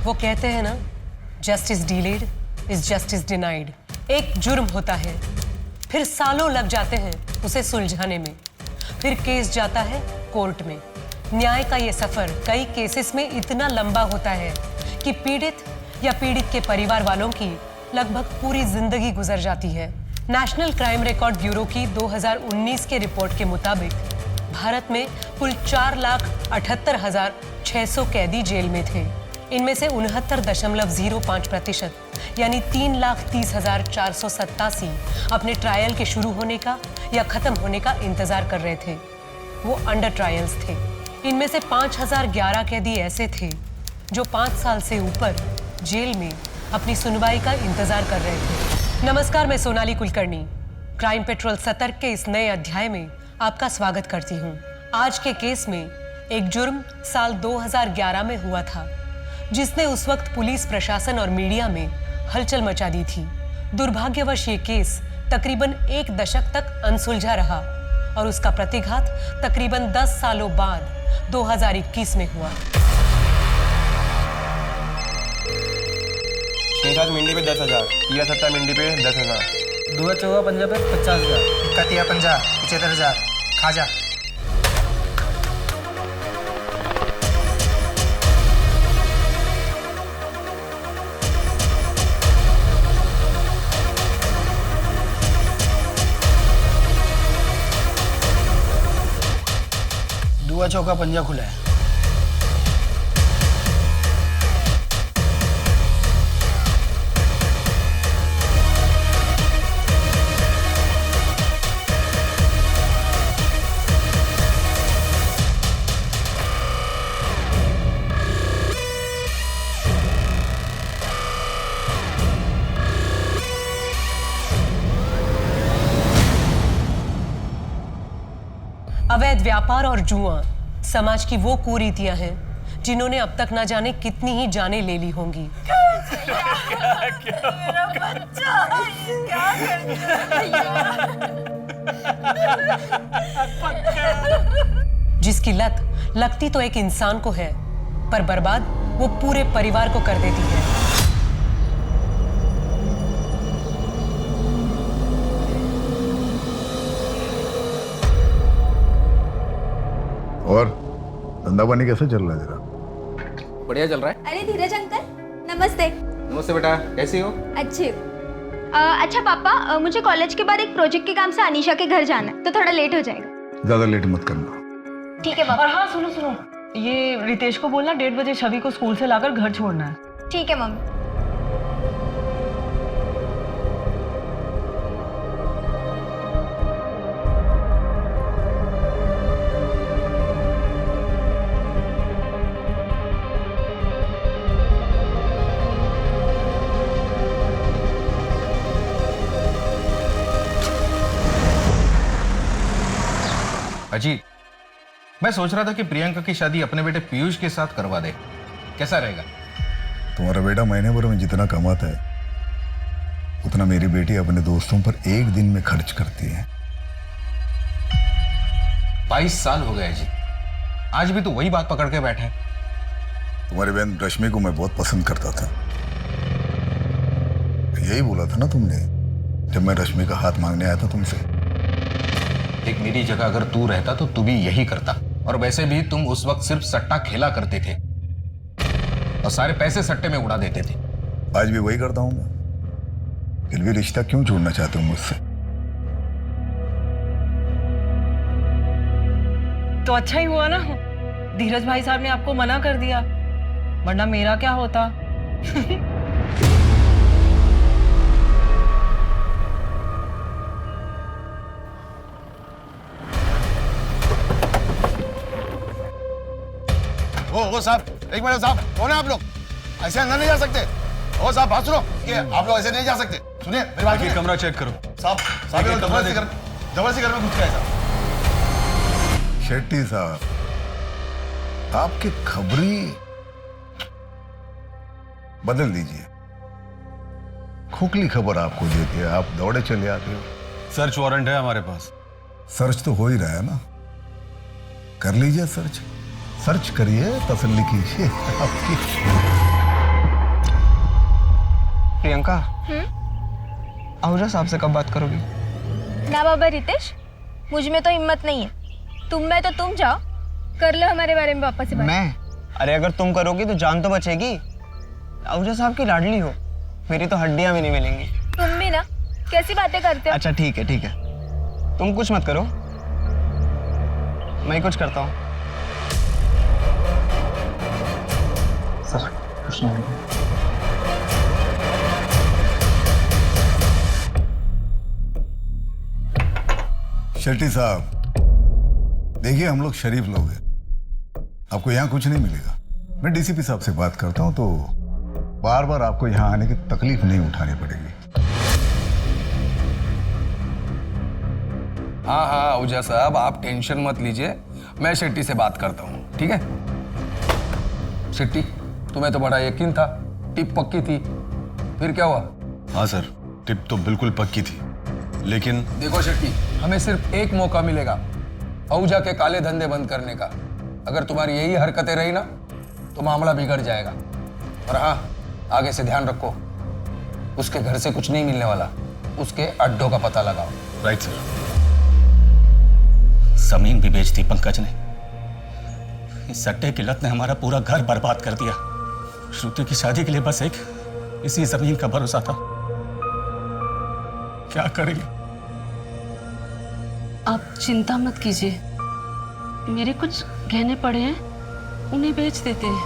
वो कहते हैं ना, justice delayed is justice denied. एक जुर्म होता है, फिर सालों लग जाते हैं उसे सुलझाने में, फिर केस जाता है कोर्ट में। न्याय का ये सफर कई केसेस में इतना लंबा होता है कि पीड़ित या पीड़ित के परिवार वालों की लगभग पूरी जिंदगी गुजर जाती है। नेशनल क्राइम रिकॉर्ड ब्यूरो की 2019 के रिपोर्ट के मुताबिक भारत में कुल 4,78,600 कैदी जेल में थे। इनमें से 69.05% यानी 3,30,487 अपने ट्रायल के शुरू होने का या खत्म होने का इंतजार कर रहे थे। वो अंडर ट्रायल्स थे। इनमें से 5,011 कैदी ऐसे थे जो 5 साल से ऊपर जेल में अपनी सुनवाई का इंतजार कर रहे थे। नमस्कार, मैं सोनाली कुलकर्णी क्राइम पेट्रोल सतर्क के इस नए अध्याय में आपका स्वागत करती हूँ। आज के केस में एक जुर्म साल 2011 में हुआ था जिसने उस वक्त पुलिस प्रशासन और मीडिया में हलचल मचा दी थी। दुर्भाग्यवश ये केस तकरीबन 1 दशक तक अनसुलझा रहा और उसका प्रतिघात तकरीबन 10 सालों बाद 2021 में हुआ। 6-7 मिंडी पे 10,000, 7 मिंडी पे 10,000, 2-4 पंजा पे 50,000, 51 75,000 खाजा। दुआ चौका पंजा खुला है। अवैध व्यापार और जुआ समाज की वो कुरीतियां हैं जिन्होंने अब तक ना जाने कितनी ही जानें ले ली होंगी। मेरा बच्चा क्या जिसकी लत लगती तो एक इंसान को है, पर बर्बाद वो पूरे परिवार को कर देती है। और धंधा पानी कैसा चल रहा है तेरा? बढ़िया चल रहा है। अरे धीरज अंकल, नमस्ते। नमस्ते बेटा, कैसी हो? अच्छे। अच्छा पापा, मुझे कॉलेज के बाद एक प्रोजेक्ट के काम से अनीशा के घर जाना है, तो थोड़ा लेट हो जाएगा। ज्यादा लेट मत करना। ठीक है पापा। और हाँ सुनो, ये रितेश को बोलना 1:30 बजे छवि को स्कूल से लाकर घर छोड़ना है। ठीक है मम्मी। अजी, मैं सोच रहा था कि प्रियंका की शादी अपने बेटे पीयूष के साथ करवा दे, कैसा रहेगा? तुम्हारा बेटा महीने भर में जितना कमाता है उतना मेरी बेटी अपने दोस्तों पर एक दिन में खर्च करती है। 22 साल हो गए जी, आज भी तो वही बात पकड़ के बैठा है। तुम्हारी बहन रश्मि को मैं बहुत पसंद करता था। यही बोला था ना तुमने जब मैं रश्मि का हाथ मांगने आया था तुमसे। एक मेरी जगह अगर तू रहता तो तू भी यही करता। और वैसे भी तुम उस वक्त सिर्फ सट्टा खेला करते थे और सारे पैसे सट्टे में उड़ा देते थे। आज भी वही करता हूं मैं। फिर भी रिश्ता क्यों जोड़ना चाहते हो मुझसे? तो अच्छा ही हुआ ना, धीरज भाई साहब ने आपको मना कर दिया, वरना मेरा क्या होता। ओ साहब, एक मिनट साहब, कौन है आप लोग? ऐसे अंदर नहीं जा सकते। ओ साहब, बात सुनो, ये आप लोग ऐसे नहीं जा सकते। सुनिए मेरी बात। कमरा चेक करो। साहब जबरदस्ती घर में घुस गए साहब। शेट्टी साहब, आपकी खबरी बदल दीजिए। खोखली खबर आपको देती है, आप दौड़े चले आते हो। सर्च वारंट है हमारे पास। सर्च तो हो ही रहा है ना, कर लीजिए सर्च। सर्च करिए, तसल्ली कीजिए आपकी। प्रियंका आहूजा साहब से कब बात करोगी? ना बाबा रितेश, मुझ में तो हिम्मत नहीं है। तुम में तो तुम जाओ, कर लो हमारे बारे में पापा से बात। मैं? अरे अगर तुम करोगी तो जान तो बचेगी। आहूजा साहब की लाडली हो, मेरी तो हड्डियां भी नहीं मिलेंगी। तुम भी ना, कैसी बातें करते हो? अच्छा ठीक है, तुम कुछ मत करो, मैं कुछ करता हूँ। सर कुछ नहीं। शेट्टी साहब, देखिए हम लोग शरीफ लोग हैं, आपको यहाँ कुछ नहीं मिलेगा। मैं डीसीपी साहब से बात करता हूँ तो बार बार आपको यहाँ आने की तकलीफ नहीं उठानी पड़ेगी। हाँ आहूजा साहब, आप टेंशन मत लीजिए, मैं शेट्टी से बात करता हूँ, ठीक है? शेट्टी, तुम्हें तो बड़ा यकीन था, टिप पक्की थी, फिर क्या हुआ? हाँ सर, टिप तो बिल्कुल पक्की थी, लेकिन देखो शेट्टी, हमें सिर्फ एक मौका मिलेगा आहूजा के काले धंधे बंद करने का। अगर तुम्हारी यही हरकतें रही ना तो मामला बिगड़ जाएगा। और हाँ, आगे से ध्यान रखो, उसके घर से कुछ नहीं मिलने वाला, उसके अड्डों का पता लगाओ। Right sir. जमीन भी बेच दी पंकज ने। इस सट्टे की लत ने हमारा पूरा घर बर्बाद कर दिया। श्रुति की शादी के लिए बस एक इसी जमीन का भरोसा था। क्या करेंगे? आप चिंता मत कीजिए, मेरे कुछ गहने पड़े हैं, उन्हें बेच देते हैं।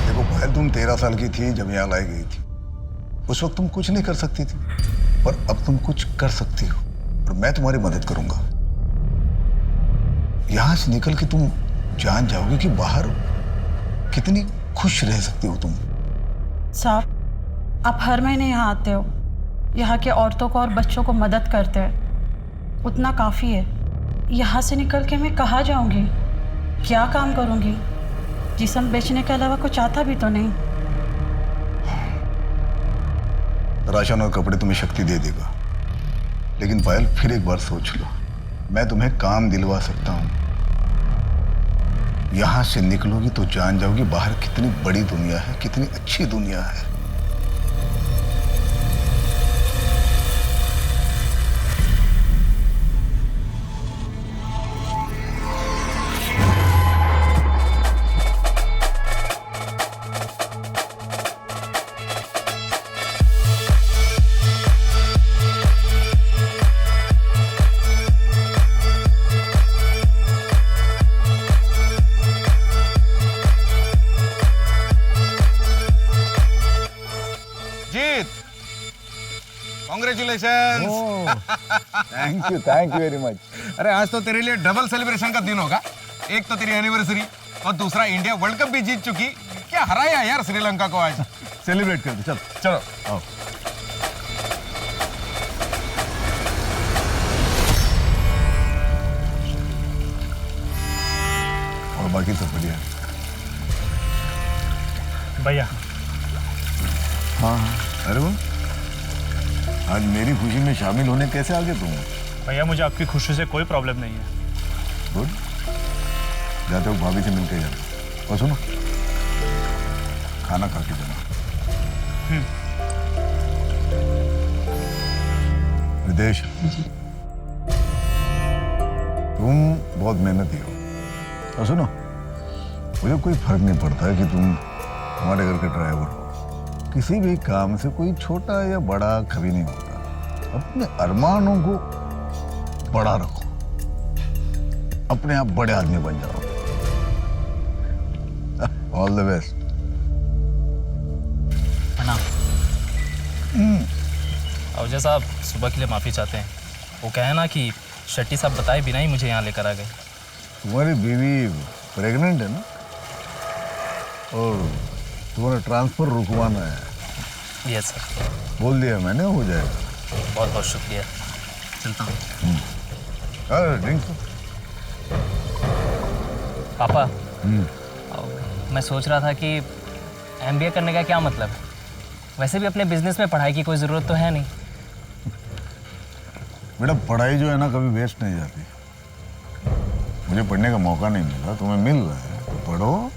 देखो पहले तुम 13 साल की थी जब यहाँ लाई गई थी, उस वक्त तुम कुछ नहीं कर सकती थी, पर अब तुम कुछ कर सकती हो और मैं तुम्हारी मदद करूंगा। यहां से निकल के तुम जान जाओगे कि बाहर कितनी खुश रह सकती हो तुम। साहब, आप हर महीने यहाँ आते हो, यहाँ के औरतों को और बच्चों को मदद करते हैं, उतना काफ़ी है। यहाँ से निकल के मैं कहाँ जाऊँगी, क्या काम करूँगी? जिस्म बेचने के अलावा कुछ आता भी तो नहीं। राशन और कपड़े तुम्हें शक्ति दे देगा, लेकिन पायल फिर एक बार सोच लो, मैं तुम्हें काम दिलवा सकता हूँ। यहां से निकलोगी तो जान जाओगी बाहर कितनी बड़ी दुनिया है, कितनी अच्छी दुनिया है। Thank you very much. अरे आज तो तेरे लिए डबल सेलिब्रेशन का दिन होगा। एक तो तेरी एनिवर्सरी और दूसरा इंडिया वर्ल्ड कप भी जीत चुकी। क्या हराया यार श्रीलंका को आज। सेलिब्रेट कर दो, चलो चलो आओ। और बाकी सब बढ़िया? भैया। हाँ अरे वो आज मेरी खुशी में शामिल होने कैसे आ गए तुम? भैया मुझे आपकी खुशी से कोई प्रॉब्लम नहीं है। गुड, जाते हो भाभी से मिलके जाना। और सुनो, खाना खा के जाना। रितेश, तुम बहुत मेहनती हो। और सुनो, मुझे कोई फर्क नहीं पड़ता है कि तुम हमारे घर के ड्राइवर हो। किसी भी काम से कोई छोटा या बड़ा कभी नहीं होता। अपने अरमानों को बड़ा रखो, अपने आप बड़े आदमी बन जाओ। All the best. आहूजा साहब सुबह के लिए माफ़ी चाहते हैं। वो कहे ना कि शेट्टी साहब बताए बिना ही मुझे यहाँ लेकर आ गए। तुम्हारी बीवी प्रेग्नेंट है ना, और तुम्हारा ट्रांसफर रुकवाना है। Yes sir. बोल दिया मैंने, हो जाएगा। बहुत बहुत शुक्रिया, चलता हूँ। अरे ड्रिंक पापा, मैं सोच रहा था कि MBA करने का क्या मतलब है? वैसे भी अपने बिजनेस में पढ़ाई की कोई ज़रूरत तो है नहीं। बेटा पढ़ाई जो है ना कभी वेस्ट नहीं जाती। मुझे पढ़ने का मौका नहीं मिला, तुम्हें मिल रहा है तो पढ़ो,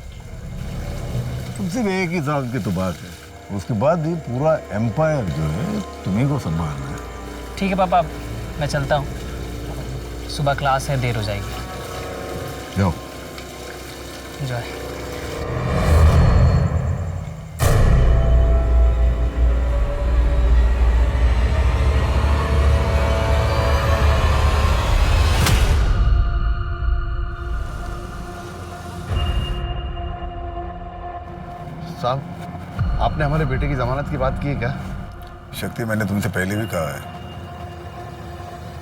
तुम सिर्फ एक ही साल की तो बात है, उसके बाद भी पूरा एम्पायर जो है तुम्हीं को संभालना है। ठीक है पापा, मैं चलता हूँ, सुबह क्लास है, देर हो जाएगी। जाओ। एंजॉय। साहब, आपने हमारे बेटे की जमानत की बात की है क्या? शक्ति, मैंने तुमसे पहले भी कहा है,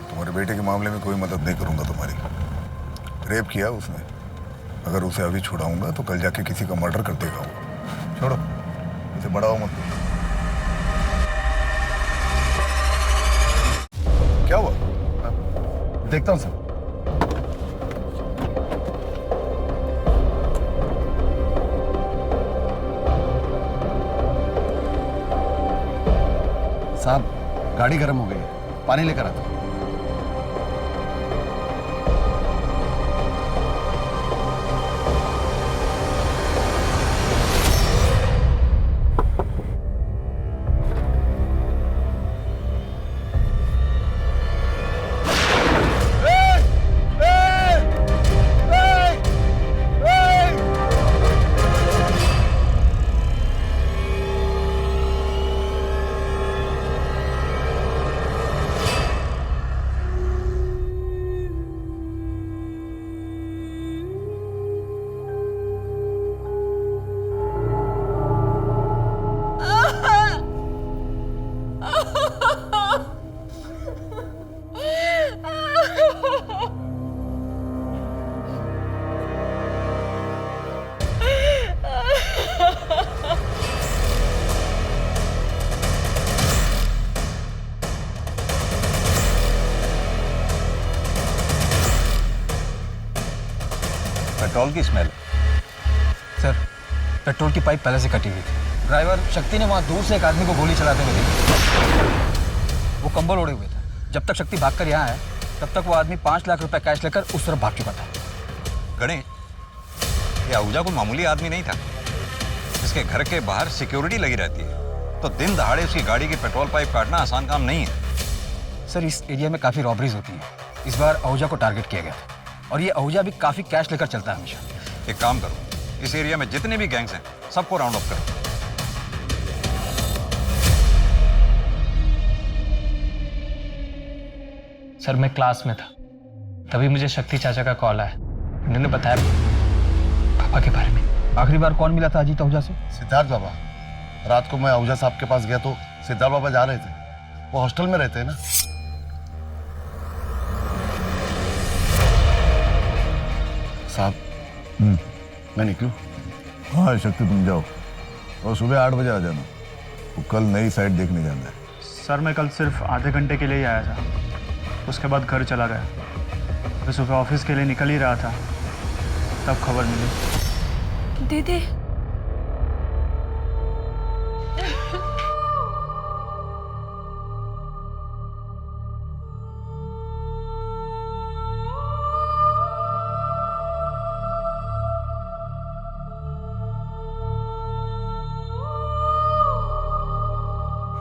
तुम्हारे बेटे के मामले में कोई मदद नहीं करूंगा तुम्हारी। रेप किया उसने, अगर उसे अभी छुड़ाऊंगा तो कल जाके किसी का मर्डर कर देगा वो। छोड़ो, इसे बढ़ाओ मत। क्या हुआ? देखता हूँ सर। साहब, गाड़ी गर्म हो गई है, पानी लेकर आता हूं। पेट्रोल की स्मेल। सर, पेट्रोल की पाइप पहले से कटी हुई थी। ड्राइवर शक्ति ने वहां दूर से एक आदमी को गोली चलाते हुए देखा। वो कंबल ओढ़े हुए थे। जब तक शक्ति भागकर यहाँ आया, तब तक वो आदमी 5 लाख रुपए कैश लेकर उस तरफ भाग चुका था। गणेश, ये आहूजा कोई मामूली आदमी नहीं था। इसके घर के बाहर सिक्योरिटी लगी रहती है, तो दिन दहाड़े उसकी गाड़ी की पेट्रोल पाइप काटना आसान काम नहीं है। सर, इस एरिया में काफी रॉबरीज होती हैं। इस बार आहूजा को टारगेट किया गया था, और ये आहूजा भी काफी कैश लेकर चलता है हमेशा। एक काम करो, इस एरिया में जितने भी गैंग्स हैं, सबको राउंड अप करो। सर, मैं क्लास में था, तभी मुझे शक्ति चाचा का कॉल आया। उन्होंने बताया पापा के बारे में। आखिरी बार कौन मिला था अजीत आहूजा से? सिद्धार्थ बाबा। रात को मैं आहूजा साहब के पास गया तो सिद्धार्थ बाबा जा रहे थे। वो हॉस्टल में रहते हैं ना। साहब, मैं निकलूं? हाँ शक्ति, तुम जाओ और सुबह 8 बजे आ जाना। वो कल नई साइट देखने जाना है। सर, मैं कल सिर्फ आधे घंटे के लिए ही आया था, उसके बाद घर चला गया। मैं सुबह ऑफिस के लिए निकल ही रहा था, तब खबर मिली। दीदी,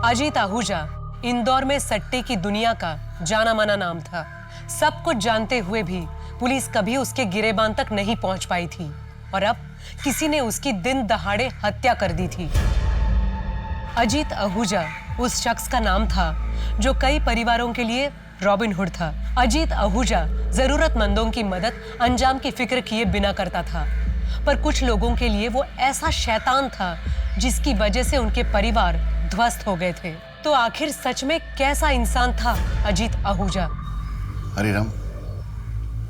अजीत आहूजा इंदौर में सट्टे की दुनिया का जाना माना नाम था। सब कुछ जानते हुए भी पुलिस कभी उसके गिरेबान तक नहीं पहुंच पाई थी, और अब किसी ने उसकी दिन दहाड़े हत्या कर दी थी। अजीत आहूजा उस शख्स का नाम था जो कई परिवारों के लिए रॉबिन हुड था। अजीत आहूजा जरूरतमंदों की मदद अंजाम की फिक्र किए बिना करता था, पर कुछ लोगों के लिए वो ऐसा शैतान था जिसकी वजह से उनके परिवार ध्वस्त हो गए थे। तो आखिर सच में कैसा इंसान था अजीत आहूजा? अरे राम,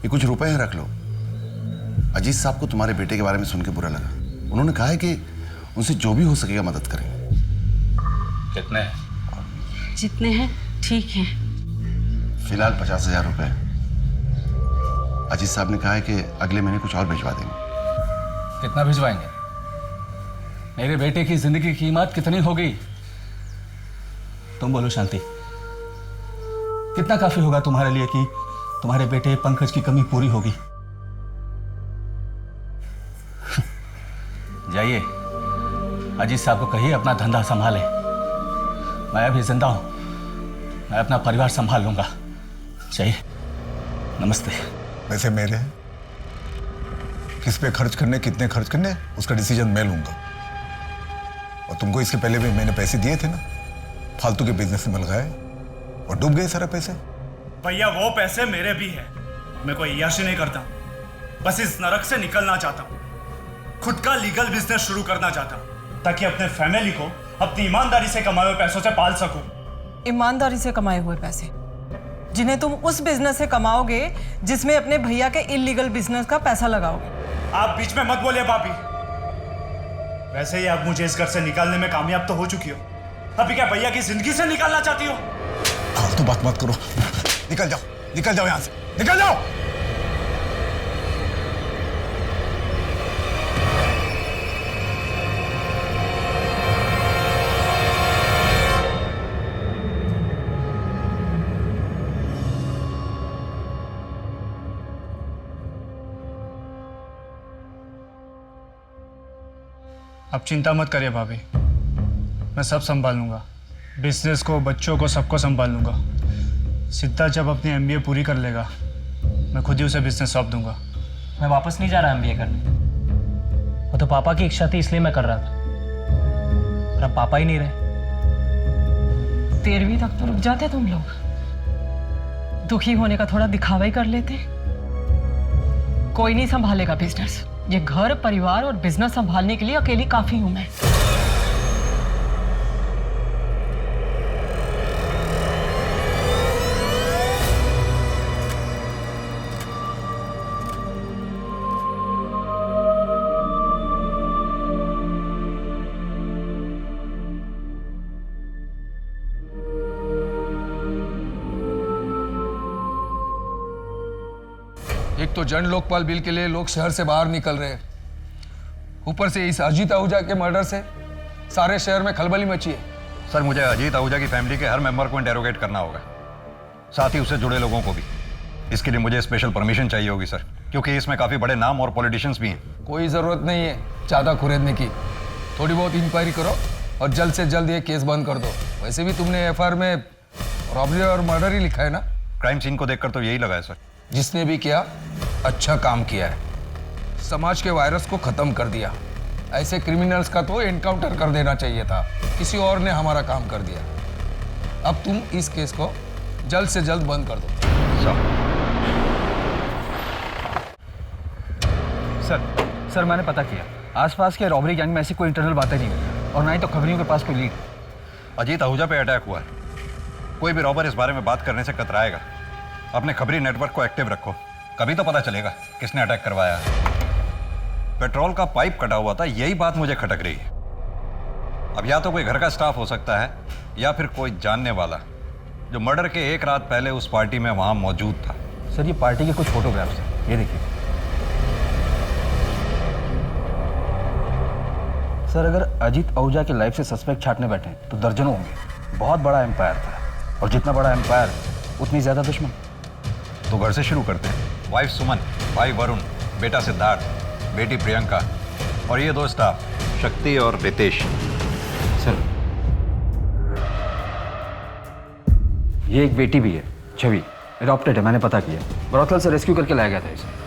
ये कुछ रुपए हैं, रख लो। अजीत साहब को तुम्हारे बेटे के बारे में सुन के बुरा लगा। उन्होंने कहा है कि उनसे जो भी हो सकेगा मदद करेंगे। कितने? जितने हैं ठीक हैं। फिलहाल 50,000 रुपए। अजीत साहब ने कहा है कि अगले महीने कुछ और भिजवा देंगे। कितना भिजवाएंगे? मेरे बेटे की जिंदगी की कीमत कितनी होगी? तुम बोलो शांति, कितना काफी होगा तुम्हारे लिए कि तुम्हारे बेटे पंकज की कमी पूरी होगी? जाइए, अजीत साहब को कहिए अपना धंधा संभाले। मैं अभी जिंदा हूं, मैं अपना परिवार संभाल लूंगा। चाहिए। नमस्ते। पैसे मेरे हैं, किस पे खर्च करने, कितने खर्च करने, उसका डिसीजन मैं लूंगा। और तुमको इसके पहले भी मैंने पैसे दिए थे ना, फालतू के बिजनेस में लगाए और डूब गए सारे पैसे। भैया वो पैसे मेरे भी हैं। मैं कोई याशी नहीं करता, बस इस नरक से निकलना चाहता हूँ। खुद का लीगल बिजनेस शुरू करना चाहता हूँ ताकि अपने फैमिली को अपनी ईमानदारी से कमाए हुए पैसों से पाल सकूं। ईमानदारी से कमाए हुए पैसे जिन्हें तुम उस बिजनेस से कमाओगे जिसमें अपने भैया के इलीगल बिजनेस का पैसा लगाओगे। आप बीच में मत बोलिए भाभी। वैसे ही आप मुझे इस घर से निकालने में कामयाब तो हो चुकी हो, अभी क्या भैया की जिंदगी से निकालना चाहती हो? फालतू बात मत करो, निकल जाओ यहां से, निकल जाओ। आप चिंता मत करिए भाभी, मैं सब संभाल लूंगा। बिजनेस को, बच्चों को, सबको संभाल लूंगा। सिद्धार्थ जब अपनी एमबीए पूरी कर लेगा, मैं खुद ही उसे बिजनेस सौंप दूंगा। मैं वापस नहीं जा रहा एमबीए करने। वो तो पापा की इच्छा थी इसलिए मैं कर रहा था, पर अब पापा ही नहीं रहे। 13वीं तक तो रुक जाते तुम लोग, दुखी होने का थोड़ा दिखावा ही कर लेते। कोई नहीं संभालेगा बिजनेस। ये घर, परिवार और बिजनेस संभालने के लिए अकेली काफी हूं मैं। एक तो जन लोकपाल बिल के लिए लोग शहर से बाहर निकल रहे हैं, ऊपर से इस अजीत आहूजा के मर्डर से सारे शहर में खलबली मची है। सर, मुझे अजीत आहूजा की फैमिली के हर मेंबर को इंटेरोगेट करना होगा, साथ ही उससे जुड़े लोगों को भी। इसके लिए मुझे स्पेशल परमिशन चाहिए होगी सर, क्योंकि इसमें काफी बड़े नाम और पॉलिटिशियंस भी हैं। कोई जरूरत नहीं है ज्यादा खुरेदने की, थोड़ी बहुत इंक्वायरी करो और जल्द से जल्द ये केस बंद कर दो। वैसे भी तुमने एफआईआर में रॉबरी और मर्डर ही लिखा है ना? क्राइम सीन को देखकर तो यही लगा है सर। जिसने भी किया अच्छा काम किया है, समाज के वायरस को खत्म कर दिया। ऐसे क्रिमिनल्स का तो एनकाउंटर कर देना चाहिए था, किसी और ने हमारा काम कर दिया। अब तुम इस केस को जल्द से जल्द बंद कर दो। सर मैंने पता किया, आसपास के रॉबरी गैंग में ऐसी कोई इंटरनल बातें नहीं हुई और ना ही तो खबरियों के पास कोई लीड। अजीत आहूजा पे अटैक हुआ है, कोई भी रॉबर इस बारे में बात करने से कतराएगा। अपने खबरी नेटवर्क को एक्टिव रखो, कभी तो पता चलेगा किसने अटैक करवाया है। पेट्रोल का पाइप कटा हुआ था, यही बात मुझे खटक रही है। अब या तो कोई घर का स्टाफ हो सकता है या फिर कोई जानने वाला जो मर्डर के एक रात पहले उस पार्टी में वहां मौजूद था। सर, ये पार्टी के कुछ फोटोग्राफ्स हैं, ये देखिए। सर, अगर अजीत आहूजा की लाइफ से सस्पेक्ट छांटने बैठे तो दर्जनों होंगे। बहुत बड़ा एम्पायर था, और जितना बड़ा एम्पायर उतनी ज्यादा दुश्मन। तो घर से शुरू करते हैं। वाइफ सुमन, भाई वरुण, बेटा सिद्धार्थ, बेटी प्रियंका और ये दो स्टाफ शक्ति और रितेश। सर, ये एक बेटी भी है, छवि, एडॉप्टेड है, मैंने पता किया। ब्रॉथल से रेस्क्यू करके लाया गया था इसे।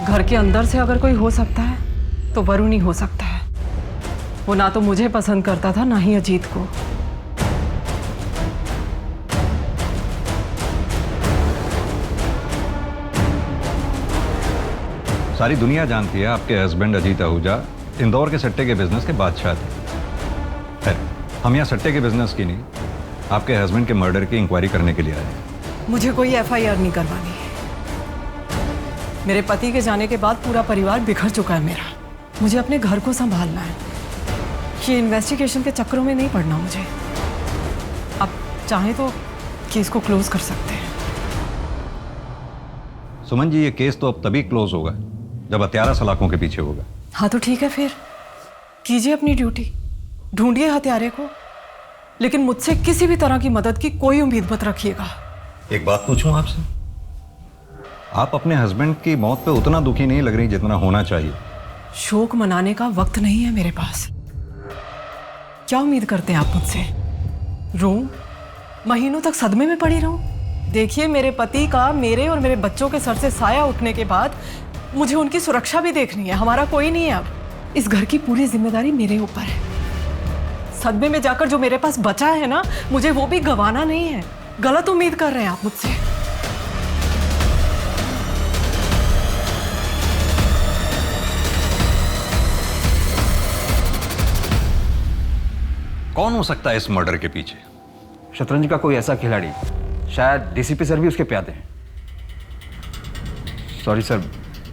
घर के अंदर से अगर कोई हो सकता है तो वरुण ही हो सकता है। वो ना तो मुझे पसंद करता था, ना ही अजीत को। सारी दुनिया जानती है आपके हस्बैंड अजीत आहूजा इंदौर के सट्टे के बिजनेस के बादशाह थे। हम यहाँ सट्टे के बिजनेस की नहीं, आपके हस्बैंड के मर्डर की इंक्वायरी करने के लिए आए हैं। मुझे कोई एफआईआर नहीं करवानी। मेरे पति के जाने के बाद पूरा परिवार बिखर चुका है मेरा। मुझे अपने घर को संभालना है। ये इन्वेस्टिगेशन के चक्करों में नहीं पड़ना मुझे। अब चाहे तो केस को क्लोज कर सकते हैं। सुमन जी, ये केस तो अब तभी क्लोज होगा जब हत्यारा सलाखों के पीछे होगा। हाँ तो ठीक है, फिर कीजिए अपनी ड्यूटी, ढूंढिए हत्यारे को, लेकिन मुझसे किसी भी तरह की मदद की कोई उम्मीद मत रखिएगा। एक बात पूछूं आपसे, आप अपने हस्बैंड की मौत पे उतना दुखी नहीं लग रही जितना होना चाहिए। शोक मनाने का वक्त नहीं है मेरे पास। क्या उम्मीद करते हैं आप मुझसे? रोऊं, महीनों तक सदमे में पड़ी रहूं? देखिए, मेरे पति का मेरे और मेरे बच्चों के सर से साया उठने के बाद मुझे उनकी सुरक्षा भी देखनी है। हमारा कोई नहीं है अब, इस घर की पूरी जिम्मेदारी मेरे ऊपर है। सदमे में जाकर जो मेरे पास बचा है ना, मुझे वो भी गंवाना नहीं है। गलत उम्मीद कर रहे हैं आप मुझसे। कौन हो सकता है इस मर्डर के पीछे? शतरंज का कोई ऐसा खिलाड़ी, शायद डीसीपी सर भी उसके प्यादे हैं। सॉरी सर,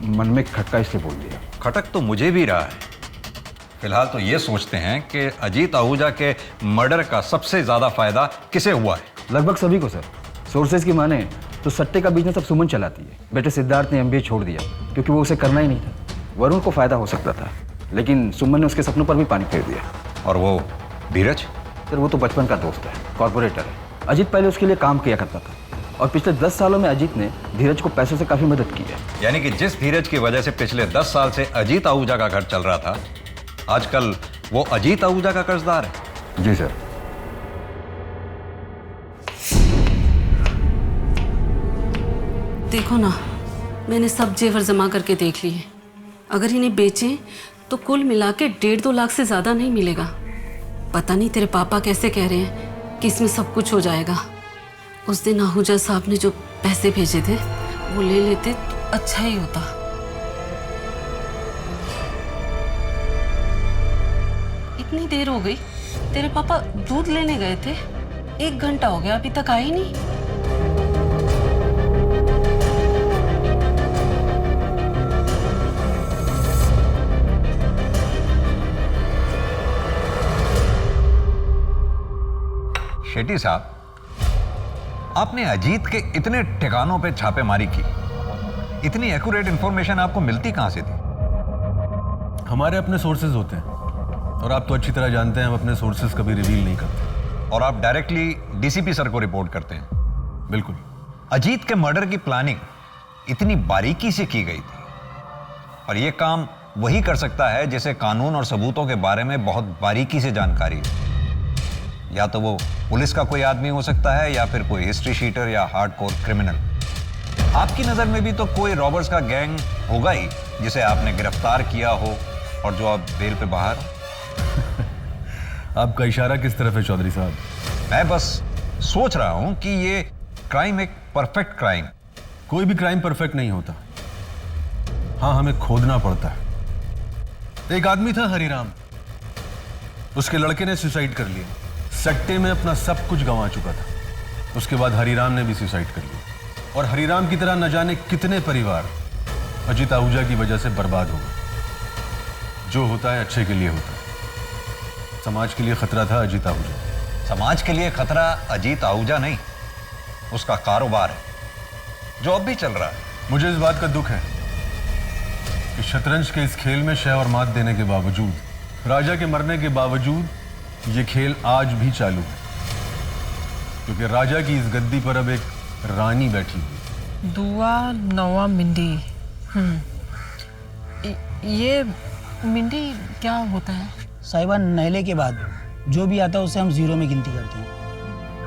मन में खटका इसलिए बोल दिया। खटक तो मुझे भी रहा है। फिलहाल तो ये सोचते हैं कि अजीत आहूजा के मर्डर का सबसे ज्यादा फायदा किसे हुआ है? लगभग सभी को सर। सोर्सेज की माने तो सट्टे का बिजनेस अब सुमन चलाती है। बेटे सिद्धार्थ ने एमबीए छोड़ दिया क्योंकि वो उसे करना ही नहीं था। वरुण को फायदा हो सकता था, लेकिन सुमन ने उसके सपनों पर भी पानी फेर दिया। और वो धीरज? सर वो तो बचपन का दोस्त है, कॉर्पोरेटर है। अजीत पहले उसके लिए काम किया करता था और पिछले 10 सालों में अजीत ने धीरज को पैसों से काफी मदद की है। यानी कि जिस धीरज की वजह से पिछले 10 साल से अजीत आहूजा का घर चल रहा था, आजकल वो अजीत आहूजा का कर्जदार है। जी सर। देखो ना, मैंने सब जेवर जमा करके देख लिए। अगर इन्हें बेचें तो कुल मिला के 1.5-2 लाख से ज्यादा नहीं मिलेगा। पता नहीं तेरे पापा कैसे कह रहे हैं कि इसमें सब कुछ हो जाएगा। उस दिन आहूजा साहब ने जो पैसे भेजे थे वो ले लेते तो अच्छा ही होता। इतनी देर हो गई, तेरे पापा दूध लेने गए थे, 1 घंटा हो गया, अभी तक आए ही नहीं। शेट्टी साहब, आपने अजीत के इतने ठिकानों पे छापेमारी की, इतनी एक्यूरेट इंफॉर्मेशन आपको मिलती कहां से थी? हमारे अपने सोर्सेज होते हैं और आप तो अच्छी तरह जानते हैं हम अपने सोर्सेज कभी रिवील नहीं करते। और आप डायरेक्टली डीसीपी सर को रिपोर्ट करते हैं? बिल्कुल। अजीत के मर्डर की प्लानिंग इतनी बारीकी से की गई थी, और यह काम वही कर सकता है जिसे कानून और सबूतों के बारे में बहुत बारीकी से जानकारी है। या तो वो पुलिस का कोई आदमी हो सकता है, या फिर कोई हिस्ट्री शीटर या हार्डकोर क्रिमिनल। आपकी नजर में भी तो कोई रॉबर्स का गैंग होगा ही जिसे आपने गिरफ्तार किया हो और जो अब बेल पे बाहर हो। आपका इशारा किस तरफ है चौधरी साहब? मैं बस सोच रहा हूं कि ये क्राइम एक परफेक्ट क्राइम। कोई भी क्राइम परफेक्ट नहीं होता। हाँ, हमें खोदना पड़ता है। एक आदमी था हरिराम, उसके लड़के ने सुसाइड कर लिया। सट्टे में अपना सब कुछ गंवा चुका था। उसके बाद हरिराम ने भी सुसाइड कर लिया, और हरिराम की तरह न जाने कितने परिवार अजीत आहूजा की वजह से बर्बाद हो गए। जो होता है अच्छे के लिए होता है। समाज के लिए खतरा था अजीत आहूजा। समाज के लिए खतरा अजीत आहूजा नहीं, उसका कारोबार है जो अब भी चल रहा है। मुझे इस बात का दुख है कि शतरंज के इस खेल में शह और मात देने के बावजूद, राजा के मरने के बावजूद, ये खेल आज भी चालू है, क्योंकि राजा की इस गद्दी पर अब एक रानी बैठी हुई। दुआ नवा मिंडी। ये मिंडी क्या होता है? साहिबा, नहले के बाद जो भी आता है उसे हम 0 में गिनती करते हैं,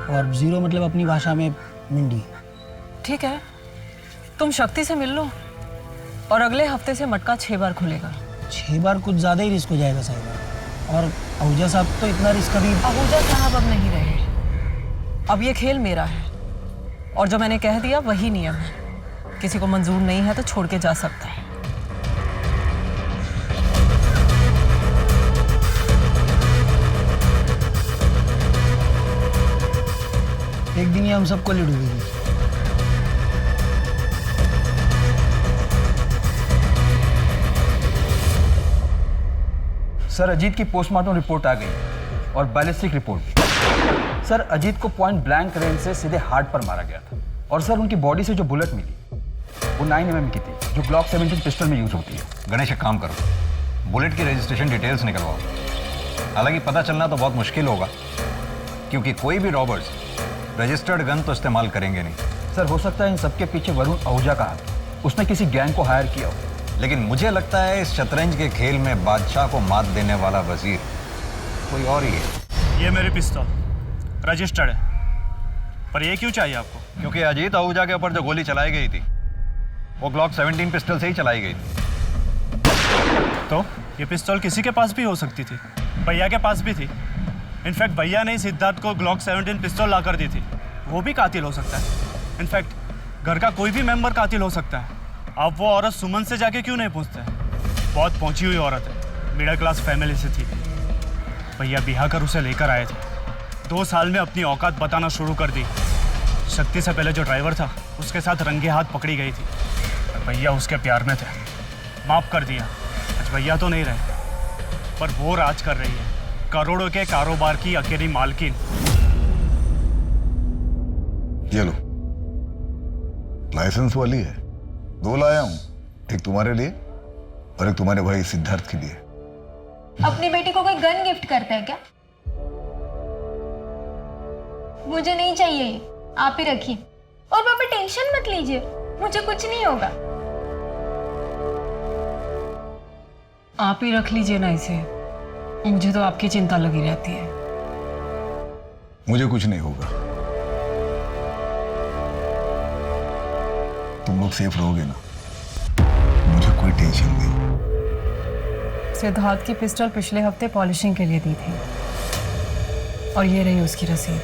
और 0 मतलब अपनी भाषा में मिंडी। ठीक है, तुम शक्ति से मिल लो और अगले हफ्ते से मटका 6 बार खुलेगा। 6 बार कुछ ज्यादा ही रिस्क हो जाएगा साहिबा। और आहूजा साहब तो इतना रिस्क अभी। आहूजा साहब अब नहीं रहे। अब ये खेल मेरा है, और जो मैंने कह दिया वही नियम है। किसी को मंजूर नहीं है तो छोड़ के जा सकता है। एक दिन ही हम सबको ले डूबेगी। सर, अजीत की पोस्टमार्टम रिपोर्ट आ गई और बैलिस्टिक रिपोर्ट भी। सर, अजीत को पॉइंट ब्लैंक रेंज से सीधे हार्ट पर मारा गया था, और सर उनकी बॉडी से जो बुलेट मिली वो 9mm की थी, जो ग्लॉक 17 पिस्टल में यूज होती है। गणेश एक काम करो, बुलेट की रजिस्ट्रेशन डिटेल्स निकलवाओ। हालांकि पता चलना तो बहुत मुश्किल होगा, क्योंकि कोई भी रॉबर्स रजिस्टर्ड गन तो इस्तेमाल करेंगे नहीं। सर हो सकता है इन सबके पीछे वरुण आहूजा का हाथ, उसने किसी गैंग को हायर किया हो। लेकिन मुझे लगता है इस शतरंज के खेल में बादशाह को मात देने वाला वजीर कोई और ही है। ये मेरी पिस्तौल रजिस्टर्ड है, पर ये क्यों चाहिए आपको? क्योंकि अजीत आहूजा के ऊपर जो गोली चलाई गई थी वो ग्लॉक 17 पिस्टल से ही चलाई गई थी। तो ये पिस्तौल किसी के पास भी हो सकती थी, भैया के पास भी थी। इनफैक्ट भैया ने सिद्धार्थ को ग्लॉक 17 पिस्तौल ला कर दी थी, वो भी कातिल हो सकता है। इनफैक्ट घर का कोई भी मेंबर कातिल हो सकता है। आप वो औरत सुमन से जाके क्यों नहीं पूछते? बहुत पहुंची हुई औरत है, मिडिल क्लास फैमिली से थी। भैया बिहा कर उसे लेकर आए थे, 2 साल में अपनी औकात बताना शुरू कर दी। शक्ति से पहले जो ड्राइवर था उसके साथ रंगे हाथ पकड़ी गई थी, भैया उसके प्यार में थे, माफ कर दिया। आज भैया तो नहीं रहे, पर वो राज कर रही है, करोड़ों के कारोबार की अकेली मालकिन। ये लो, लाइसेंस वाली है, 2 लाया हूं, एक तुम्हारे लिए और एक तुम्हारे भाई सिद्धार्थ के लिए। अपनी बेटी को कोई गन गिफ्ट करता है क्या? मुझे नहीं चाहिए ये, आप ही रखिए। और पापा टेंशन मत लीजिए, मुझे कुछ नहीं होगा। आप ही रख लीजिए ना इसे, मुझे तो आपकी चिंता लगी रहती है। मुझे कुछ नहीं होगा, तुम लोग सेफ रहोगे ना, मुझे कोई टेंशन नहीं। सिद्धार्थ की पिस्टल पिछले हफ्ते पॉलिशिंग के लिए दी थी, और ये रही उसकी रसीद।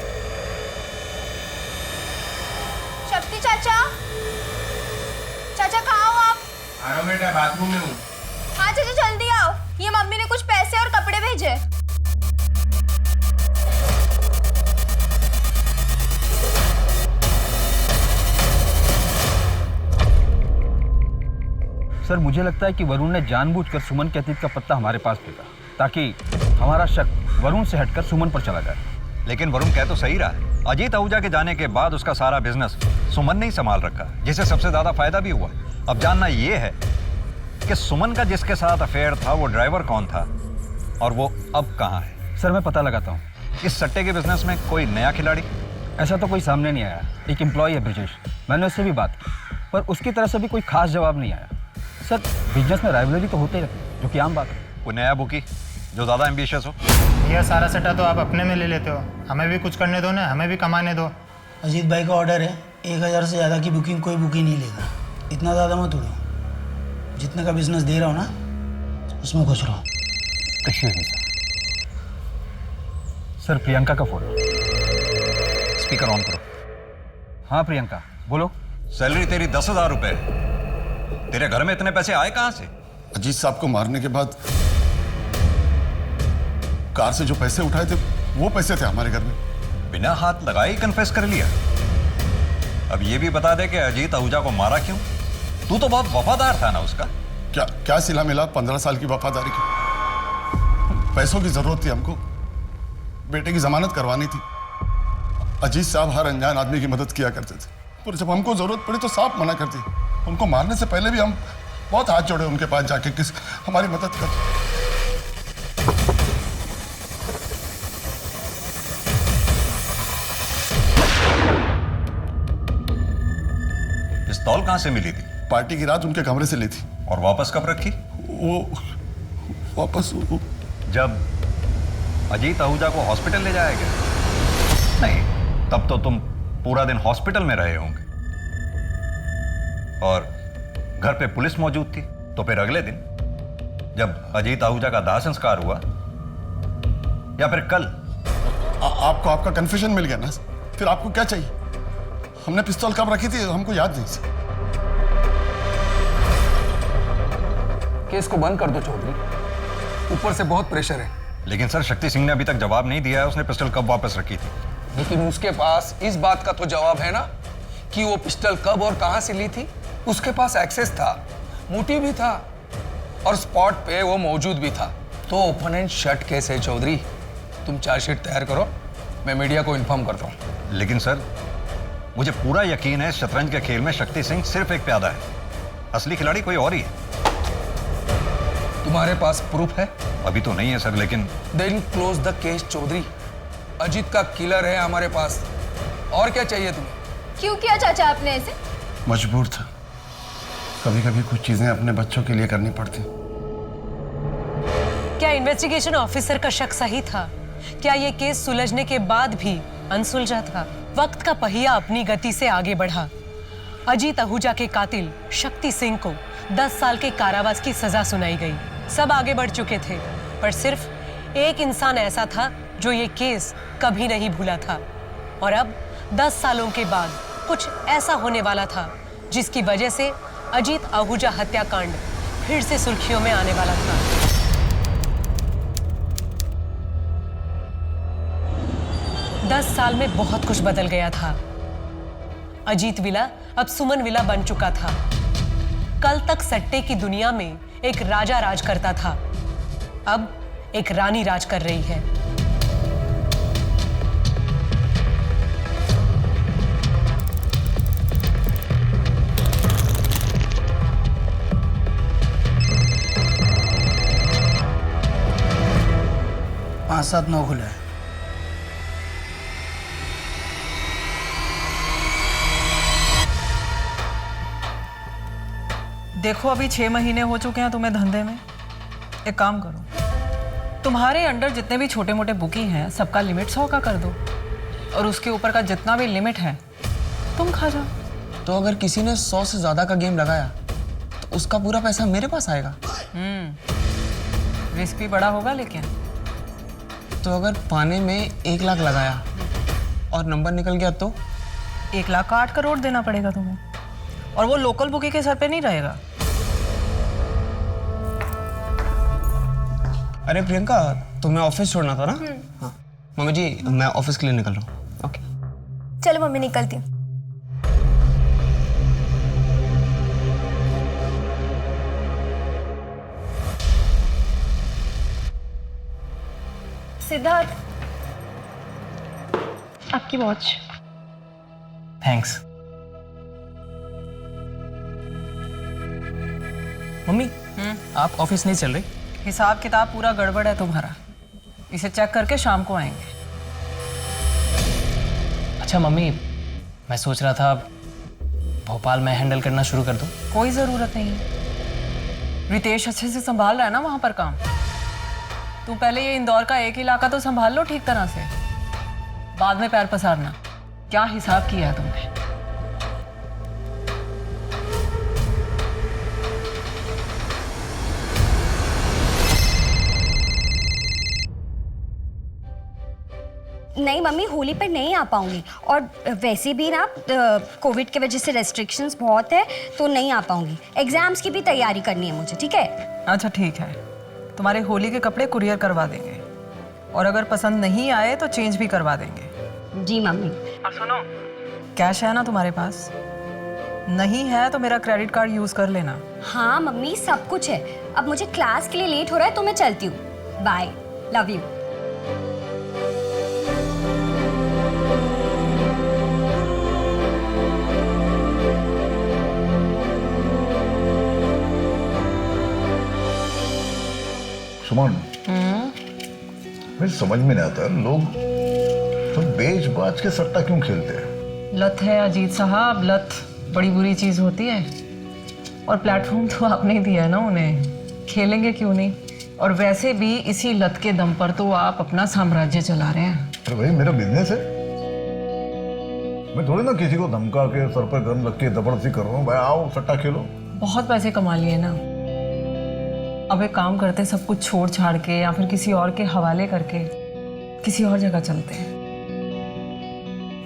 शक्ति चाचा, चाचा कहाँ हो आप? आ रहा बेटा, बाथरूम में हूँ। हाँ चाचा जल्दी आओ, ये मम्मी ने कुछ पैसे और कपड़े भेजे। सर मुझे लगता है कि वरुण ने जानबूझकर सुमन के अतीत का पत्ता हमारे पास फेंका, ताकि हमारा शक वरुण से हटकर सुमन पर चला जाए। लेकिन वरुण कह तो सही रहा है, अजीत आहूजा के जाने के बाद उसका सारा बिजनेस सुमन ने ही संभाल रखा, जिससे सबसे ज्यादा फायदा भी हुआ। अब जानना यह है कि सुमन का जिसके साथ अफेयर था वो ड्राइवर कौन था और वो अब कहाँ है। सर मैं पता लगाता हूँ। इस सट्टे के बिजनेस में कोई नया खिलाड़ी? ऐसा तो कोई सामने नहीं आया। एक एम्प्लॉय है ब्रिजेश, मैंने उससे भी बात की, पर उसकी तरफ से भी कोई खास जवाब नहीं आया। सर बिजनेस में राइवलरी तो होते रहती है, जो कि आम बात है। कोई नया बुकी जो ज़्यादा एम्बिशियस हो? यह सारा सट्टा तो आप अपने में ले लेते हो, हमें भी कुछ करने दो ना, हमें भी कमाने दो। अजीत भाई का ऑर्डर है, 1000 से ज़्यादा की बुकिंग कोई बुकिंग नहीं लेगा। इतना ज़्यादा मत उड़ो, जितने का बिजनेस दे रहा हूँ ना उसमें खुश रहो। कश्मीर में सर प्रियंका का फोन। स्पीकर ऑन करो। हाँ प्रियंका बोलो। सैलरी तेरी 10,000 रुपए, तेरे घर में इतने पैसे आए कहाँ से? अजीत साहब को मारने के बाद कार से जो पैसे उठाए थे वो पैसे थे हमारे घर में। बिना हाथ लगाए ही कन्फेस कर लिया। अब ये भी बता दे कि अजीत आहूजा को मारा क्यों? तू तो बहुत वफादार था ना उसका। क्या सिला मिला 15 साल की वफादारी की? पैसों की जरूरत थी हमको, बेटे की जमानत करवानी थी। अजीत साहब हर अनजान आदमी की मदद किया करते थे, पर जब हमको जरूरत पड़ी तो साफ मना कर दी। उनको मारने से पहले भी हम बहुत हाथ जोड़े उनके पास जाके, किस हमारी मदद कर। पिस्तौल कहां से मिली थी? पार्टी की रात उनके कमरे से ली थी। और वापस कब रखी? वो वापस जब अजीत आहूजा को हॉस्पिटल ले जाया गया? नहीं, तब तो तुम पूरा दिन हॉस्पिटल में रहे होंगे और घर पे पुलिस मौजूद थी। तो फिर अगले दिन जब अजीत आहूजा का दाह संस्कार हुआ, या फिर कल? आपको आपका कन्फ्यूजन मिल गया ना? फिर आपको क्या चाहिए? हमने पिस्तौल कब रखी थी हमको याद नहीं। केस को बंद कर दो चौधरी, ऊपर से बहुत प्रेशर है। लेकिन सर शक्ति सिंह ने अभी तक जवाब नहीं दिया है उसने पिस्टल कब वापस रखी थी। लेकिन उसके पास इस बात का तो जवाब है ना कि वो पिस्टल कब और कहां से ली थी। उसके पास एक्सेस था, मोटिव भी था और स्पॉट पे वो मौजूद भी था। तो ओपन एंड शट केस है चौधरी। तुम चार्जशीट तैयार करो, मैं मीडिया को इन्फॉर्म करता हूँ। लेकिन सर मुझे पूरा यकीन है शतरंज के खेल में शक्ति सिंह सिर्फ एक प्यादा है। असली खिलाड़ी कोई और ही है। तुम्हारे पास प्रूफ है? अभी तो नहीं है सर, लेकिन then close the case Chaudhary. Ajit का किलर है हमारे पास, और क्या चाहिए तुम्हें? क्यों किया चाचा आपने ऐसे? मजबूर था। कभी कभी कुछ चीजें अपने बच्चों के लिए करनी पड़ती। क्या इन्वेस्टिगेशन ऑफिसर का शक सही था? क्या ये केस सुलझने के बाद भी अनसुलझा था? वक्त का पहिया अपनी गति से आगे बढ़ा। अजीत आहूजा के कातिल शक्ति सिंह को 10 साल के कारावास की सजा सुनाई गई। सब आगे बढ़ चुके थे, पर सिर्फ एक इंसान ऐसा था जो ये केस कभी नहीं भूला था। और अब 10 सालों के बाद कुछ ऐसा होने वाला था जिसकी वजह से अजीत आहूजा हत्याकांड फिर से सुर्खियों में आने वाला था। दस साल में बहुत कुछ बदल गया था। अजीत विला अब सुमन विला बन चुका था। कल तक सट्टे की दुनिया में एक राजा राज करता था, अब एक रानी राज कर रही है। पाँच 7-9 खुला है। देखो अभी 6 महीने हो चुके हैं तुम्हें धंधे में। एक काम करो, तुम्हारे अंडर जितने भी छोटे मोटे बुकी हैं सबका लिमिट 100 का कर दो, और उसके ऊपर का जितना भी लिमिट है तुम खा जाओ। तो अगर किसी ने 100 से ज्यादा का गेम लगाया तो उसका पूरा पैसा मेरे पास आएगा। रिस्क भी बड़ा होगा लेकिन। तो अगर पाने में 1 लाख लगाया और नंबर निकल गया तो 1 लाख का 8 करोड़ देना पड़ेगा तुम्हें, और वो लोकल बुकी के सर पे नहीं रहेगा। अरे प्रियंका, तुम्हें ऑफिस छोड़ना था ना? हाँ मम्मी जी, मैं ऑफिस के लिए निकल रहा हूँ। ओके चलो मम्मी निकलती हूँ। सिद्धार्थ, आपकी वॉच। थैंक्स। मम्मी, आप ऑफिस नहीं चल रही? हिसाब किताब पूरा गड़बड़ है तुम्हारा, इसे चेक करके शाम को आएंगे। अच्छा मम्मी, मैं सोच रहा था भोपाल में हैंडल करना शुरू कर दूं। कोई ज़रूरत नहीं है, रितेश अच्छे से संभाल रहा है ना वहाँ पर काम। तुम पहले ये इंदौर का एक इलाका तो संभाल लो ठीक तरह से, बाद में पैर पसारना। क्या हिसाब किया है तुमने? नहीं मम्मी, होली पर नहीं आ पाऊंगी, और वैसे भी ना कोविड की वजह से रेस्ट्रिक्शंस बहुत है तो नहीं आ पाऊंगी। एग्जाम्स की भी तैयारी करनी है मुझे। ठीक है? अच्छा ठीक है, तुम्हारे होली के कपड़े कुरियर करवा देंगे, और अगर पसंद नहीं आए तो चेंज भी करवा देंगे। जी मम्मी। और सुनो, कैश है ना तुम्हारे पास? नहीं है तो मेरा क्रेडिट कार्ड यूज कर लेना। हाँ मम्मी, सब कुछ है। अब मुझे क्लास के लिए लेट हो रहा है तो मैं चलती हूँ। Bye, love you. सुमन, मुझे समझ में नहीं आता लोग तो बेच बाज के सट्टा क्यों खेलते हैं? लत है अजीत साहब, लत बड़ी बुरी चीज होती है, और प्लेटफॉर्म तो आपने ही दिया है ना उन्हें, खेलेंगे क्यों नहीं? और वैसे भी इसी लत के दम पर तो आप अपना साम्राज्य चला रहे हैं। अरे भाई, मेरा बिजनेस है, मैं थोड़ी ना किसी को धमका के सर पर गन रख के जबरदस्ती कर रहा हूँ। भाई आओ सट्टा खेलो। बहुत पैसे कमा लिए ना, अब एक काम करते, सब कुछ छोड़ छाड़ के या फिर किसी और के हवाले करके किसी और जगह चलते हैं।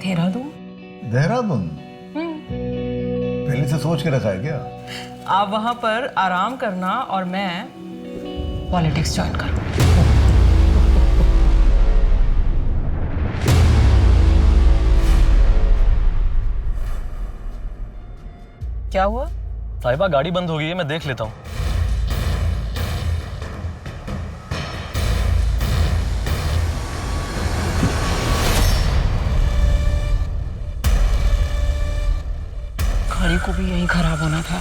देहरादून। देहरादून? पहले से सोच के रखा है क्या? आप वहां पर आराम करना और मैं पॉलिटिक्स ज्वाइन करूँ। क्या हुआ? साहिबा गाड़ी बंद हो गई है, मैं देख लेता हूँ। गाड़ी को भी यहीं खराब होना था।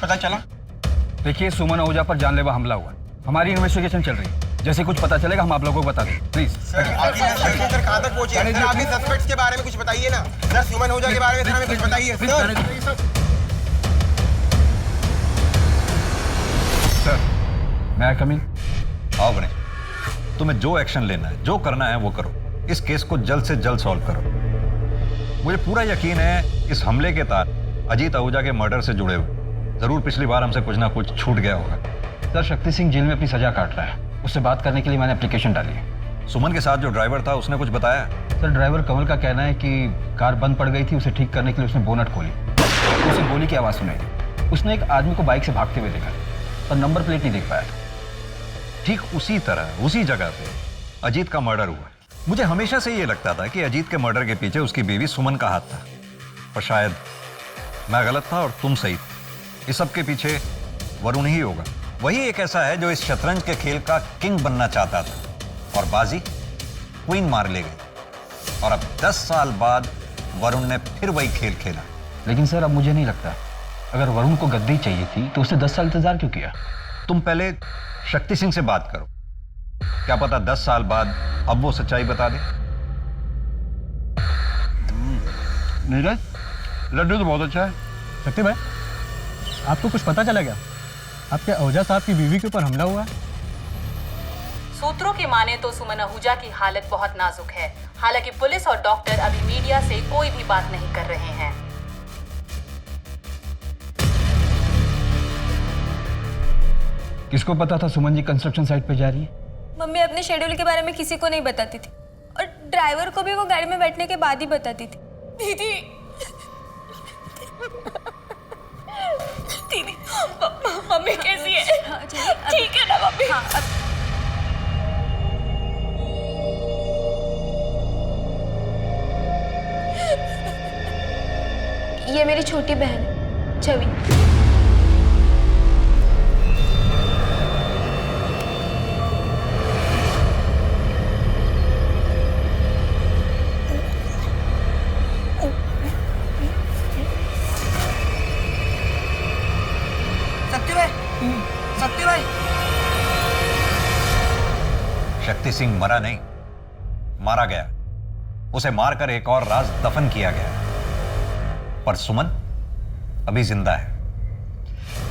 पता चला? देखिए, सुमन आहूजा पर जानलेवा हमला हुआ। हमारी इन्वेस्टिगेशन चल रही है। जैसे कुछ पता चलेगा हम आप लोगों को बता दें। प्लीज सर कहाँ तक पहुंचे? सर आपने सस्पेक्ट्स के बारे में कुछ बताइए ना। सर सुमन आहूजा के बारे में सर हमें कुछ बताइए। सर मैं आई कम इन? आओ गणेश, तुम्हें जो एक्शन लेना है, जो करना है वो करो। इस केस को जल्द से जल्द सॉल्व करो। मुझे पूरा यकीन है इस हमले के तार अजीत आहूजा के मर्डर से जुड़े हुए। जरूर पिछली बार हमसे कुछ ना कुछ छूट गया होगा। सर, शक्ति सिंह जेल में अपनी सजा काट रहा है। उससे बात करने के लिए मैंने एप्लीकेशन डाली है। सुमन के साथ जो ड्राइवर था उसने कुछ बताया? सर, ड्राइवर कमल का कहना है कि कार बंद पड़ गई थी, उसे ठीक करने के लिए उसने बोनट खोली। उसे गोली की आवाज़ सुनाई। उसने एक आदमी को बाइक से भागते हुए देखा, पर नंबर प्लेट नहीं देख पाया। ठीक उसी तरह उसी जगह पे अजीत का मर्डर हुआ। मुझे हमेशा से ये लगता था कि अजीत के मर्डर के पीछे उसकी बीवी सुमन का हाथ था, पर शायद मैं गलत था और तुम सही थे। इस सब के पीछे वरुण ही होगा। वही एक ऐसा है जो इस शतरंज के खेल का किंग बनना चाहता था और बाजी क्वीन मार ले गई। और अब 10 साल बाद वरुण ने फिर वही खेल खेला। लेकिन सर, अब मुझे नहीं लगता। अगर वरुण को गद्दी चाहिए थी तो उसने 10 साल इंतजार क्यों किया? तुम पहले शक्ति सिंह से बात करो, क्या पता 10 साल बाद अब वो सच्चाई बता दे। नीरज, लड्डू तो बहुत अच्छा है। शक्ति भाई, आपको कुछ पता चला क्या? आपके आहूजा साहब की बीवी के ऊपर हमला हुआ है। सूत्रों की माने तो सुमन आहूजा की हालत बहुत नाजुक है। हालांकि पुलिस और डॉक्टर अभी मीडिया से कोई भी बात नहीं कर रहे हैं। किसको पता था सुमन जी कंस्ट्रक्शन साइट पे जा रही है? मम्मी अपने शेड्यूल के बारे में किसी को नहीं बताती थी और ड्राइवर को भी वो गाड़ी में बैठने के बाद ही बताती थी। दीदी दीदी, मम्मी कैसी है? ठीक है ना मम्मी? ये मेरी छोटी बहन है छवि। शक्ति सिंह मरा नहीं, मारा गया। उसे मारकर एक और राज दफन किया गया। पर सुमन अभी जिंदा है।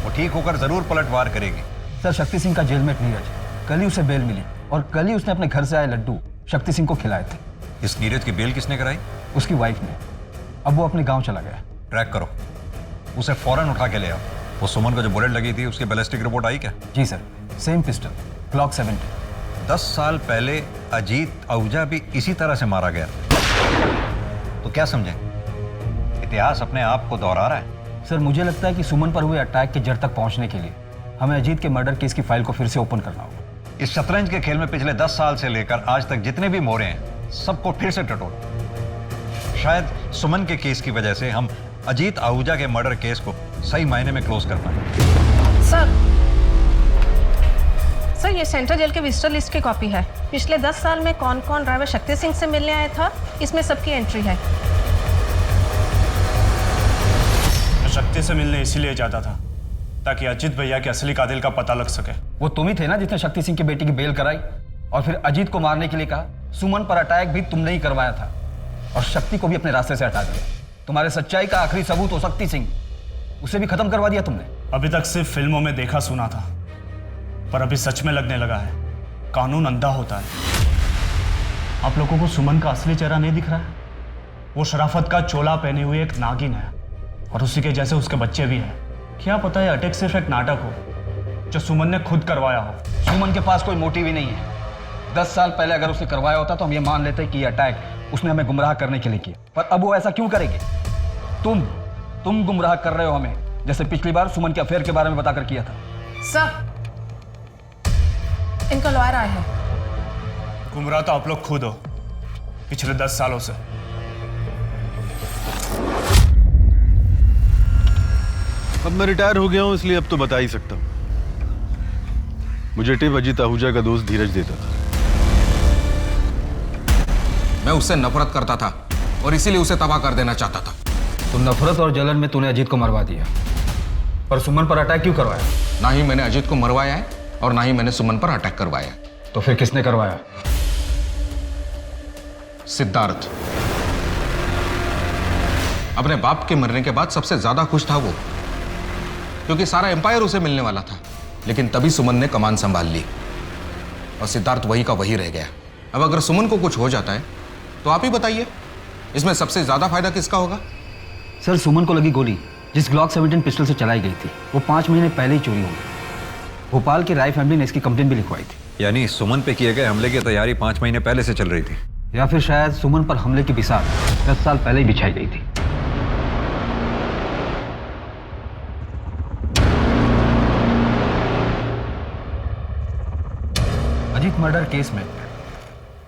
वो ठीक होकर जरूर पलटवार करेगी। सर, शक्ति सिंह का जेलमेट नीरज, कल ही उसे बेल मिली और कल ही उसने अपने घर से आए लड्डू शक्ति सिंह को खिलाए थे। इस नीरज की बेल किसने कराई? उसकी वाइफ ने। अब वो अपने गांव चला गया। ट्रैक करो, उसे फौरन उठा के ले आओ। वो सुमन को जो बुलेट लगी थी उसकी बैलिस्टिक रिपोर्ट आई क्या? जी सर, सेम पिस्टल, क्लॉक 70। 10 साल पहले अजीत आहूजा भी इसी तरह से मारा गया। तो क्या समझे, इतिहास अपने आप को दोहरा रहा है। सर, मुझे लगता है कि सुमन पर हुए अटैक के जड़ तक पहुंचने के लिए हमें अजीत के मर्डर केस की फाइल को फिर से ओपन करना होगा। इस शतरंज के खेल में पिछले 10 साल से लेकर आज तक जितने भी मोरे हैं सबको फिर से टटोलो। शायद सुमन के केस की वजह से हम अजीत आहूजा के मर्डर केस को सही मायने में क्लोज कर पाए। सर, ये सेंट्रल जेल के विजिटर लिस्ट की कॉपी है। पिछले 10 साल में कौन कौन ड्राइवर शक्ति सिंह से मिलने आया था, इसमें सबकी एंट्री है। मैं शक्ति से मिलने इसीलिए जाता था ताकि अजीत भैया के असली कातिल का पता लग सके। वो तुम ही थे ना जिसने शक्ति सिंह की बेटी की बेल कराई और फिर अजीत को मारने के लिए कहा। सुमन पर अटैक भी तुमने ही करवाया था और शक्ति को भी अपने रास्ते से हटा दिया। तुम्हारे सच्चाई का आखिरी सबूत हो शक्ति सिंह, उसे भी खत्म करवा दिया तुमने। अभी तक सिर्फ फिल्मों में देखा सुना था, पर अभी सच में लगने लगा है कानून अंधा होता है। आप लोगों को सुमन का असली चेहरा नहीं दिख रहा है? वो शराफत का चोला पहने हुए एक नागिन है और उसी के जैसे उसके बच्चे भी हैं। क्या पता है अटैक सिर्फ एक नाटक हो जो सुमन ने खुद करवाया हो। सुमन के पास कोई मोटिव ही नहीं है। 10 साल पहले अगर उसने करवाया होता तो हम ये मान लेते कि ये अटैक उसने हमें गुमराह करने के लिए किया, पर अब वो ऐसा क्यों करेंगे? तुम गुमराह कर रहे हो हमें, जैसे पिछली बार सुमन के अफेयर के बारे में बताकर किया था। सर, इनका लॉयर आया है। गुमराह तो आप लोग खुद हो पिछले 10 सालों से। अब मैं रिटायर हो गया हूं, इसलिए अब तो बता ही सकता हूं। मुझे टिप अजीत आहूजा का दोस्त धीरज देता था। मैं उससे नफरत करता था और इसीलिए उसे तबाह कर देना चाहता था। तो नफरत और जलन में तूने अजीत को मरवा दिया। पर सुमन पर अटैक क्यों करवाया? ना ही मैंने अजीत को मरवाया है और ना ही मैंने सुमन पर अटैक करवाया है। तो फिर किसने करवाया? सिद्धार्थ। अपने बाप के मरने के बाद सबसे ज्यादा खुश था वो, क्योंकि सारा एम्पायर उसे मिलने वाला था। लेकिन तभी सुमन ने कमान संभाल ली और सिद्धार्थ वही का वही रह गया। अब अगर सुमन को कुछ हो जाता है तो आप ही बताइए, इसमें सबसे ज्यादा फायदा किसका होगा? सर, सुमन को लगी गोली जिस ग्लॉक 17 पिस्टल से चलाई गई थी वो 5 महीने पहले ही चोरी हो गई। भोपाल की राय फैमिली ने इसकी कंप्लेंट भी लिखवाई थी। यानी सुमन पे किए गए हमले की तैयारी 5 महीने पहले से चल रही थी, या फिर शायद सुमन पर हमले की बिसात 10 साल पहले ही बिछाई गई थी। अजीत मर्डर केस में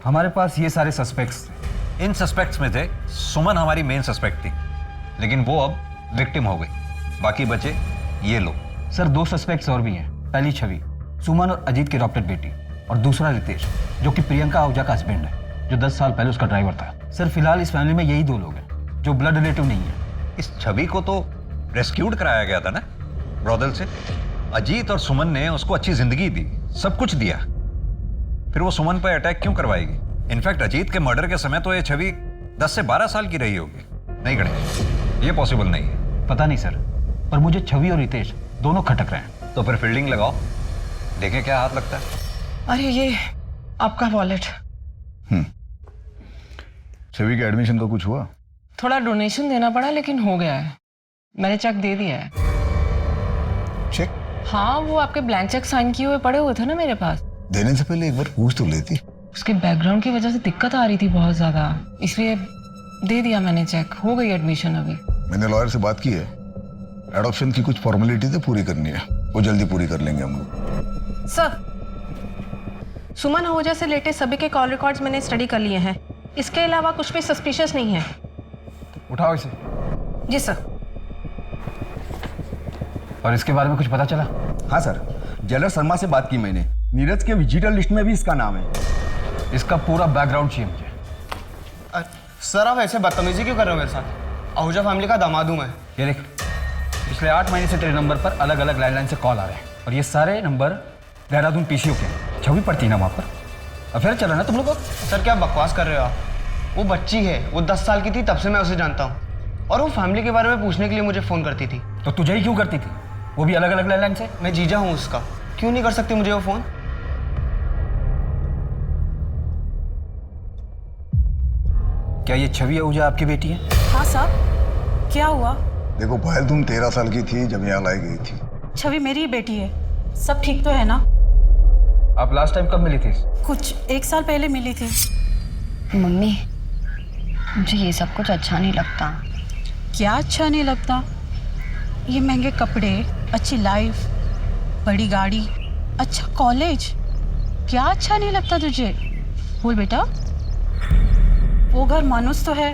हमारे पास ये सारे सस्पेक्ट्स थे। इन सस्पेक्ट्स में थे सुमन हमारी मेन सस्पेक्ट थी, लेकिन वो अब विक्टिम हो गई। बाकी बचे ये लोग। सर, 2 सस्पेक्ट्स और भी हैं। पहली छवि, सुमन और अजीत की अडॉप्टेड बेटी, और दूसरा रितेश, जो कि प्रियंका आहूजा का हस्बैंड है, जो 10 साल पहले उसका ड्राइवर था। सर, फिलहाल इस फैमिली में यही 2 लोग हैं जो ब्लड रिलेटिव नहीं है। इस छवि को तो रेस्क्यूड कराया गया था ना ब्रॉदल से। अजीत और सुमन ने उसको अच्छी जिंदगी दी, सब कुछ दिया, फिर वो सुमन पर अटैक क्यों करवाएगी? इनफैक्ट अजीत के मर्डर के समय तो ये छवि 10 से 12 साल की रही होगी। नहीं गणेश, ये पॉसिबल नहीं है। पता नहीं सर, पर मुझे छवि और रितेश दोनों खटक रहे हैं। तो फिर फील्डिंग लगाओ, देखें क्या हाथ लगता है। अरे ये आपका वॉलेट। छवि के एडमिशन का कुछ हुआ? थोड़ा डोनेशन देना पड़ा लेकिन हो गया है। मैंने चेक दे दिया है। चेक? हाँ, वो आपके ब्लैंक चेक साइन किए हुए पड़े हुए थे ना मेरे पास। देने से पहले एक बार पूछ तो लेती। उसके बैकग्राउंड की वजह से दिक्कत आ रही थी बहुत ज्यादा, इसलिए दे दिया मैंने चेक। हो गई एडमिशन अभी। मैंने लॉयर से बात की है, एडॉप्शन की कुछ फॉर्मेलिटी तो पूरी करनी है, वो जल्दी पूरी कर लेंगे हम लोग। सर, सुमन आहूजा से लेटेस्ट सभी के कॉल रिकॉर्ड्स मैंने स्टडी कर लिए हैं। इसके अलावा कुछ भी सस्पिशियस नहीं है। उठाओ इसे। जी सर। और इसके बारे में कुछ पता चला? हाँ सर, जेलर शर्मा से बात की मैंने। नीरज के विजिटर लिस्ट में भी इसका नाम है। इसका पूरा बैकग्राउंड चाहिए मुझे। सर, आप ऐसे बदतमीजी क्यों कर रहे हो मेरे साथ? आहूजा फैमिली का दामाद हूं मैं। ये देख, पिछले 8 महीने से तेरे नंबर पर अलग अलग लैंडलाइन से कॉल आ रहे हैं और ये सारे नंबर देहरादून पीसीओ के। छवि पड़ती ना वहाँ पर। अफेयर चल रहा ना तुम लोगों का? सर, क्या बकवास कर रहे हो आप? वो बच्ची है, वो 10 साल की थी तब से मैं उसे जानता हूँ, और वो फैमिली के बारे में पूछने के लिए मुझे फोन करती थी। तो तुझे ही क्यों करती थी? वो भी अलग अलग लैंडलाइन से? मैं जीजा हूँ उसका, क्यों नहीं कर सकती मुझे वो फोन? क्या ये छवि आहूजा आपकी बेटी है? हाँ साहब, क्या हुआ? देखो पायल, तुम 13 साल की थी जब यहाँ लाई गई थी। छवि मेरी ही बेटी है। सब ठीक तो है ना? आप लास्ट टाइम कब मिली थी? कुछ 1 साल पहले मिली थी। मम्मी, मुझे ये सब कुछ अच्छा नहीं लगता। क्या अच्छा नहीं लगता? ये महंगे कपड़े, अच्छी लाइफ, बड़ी गाड़ी, अच्छा कॉलेज, क्या अच्छा नहीं लगता तुझे? बोल बेटा। वो घर मानुस तो है,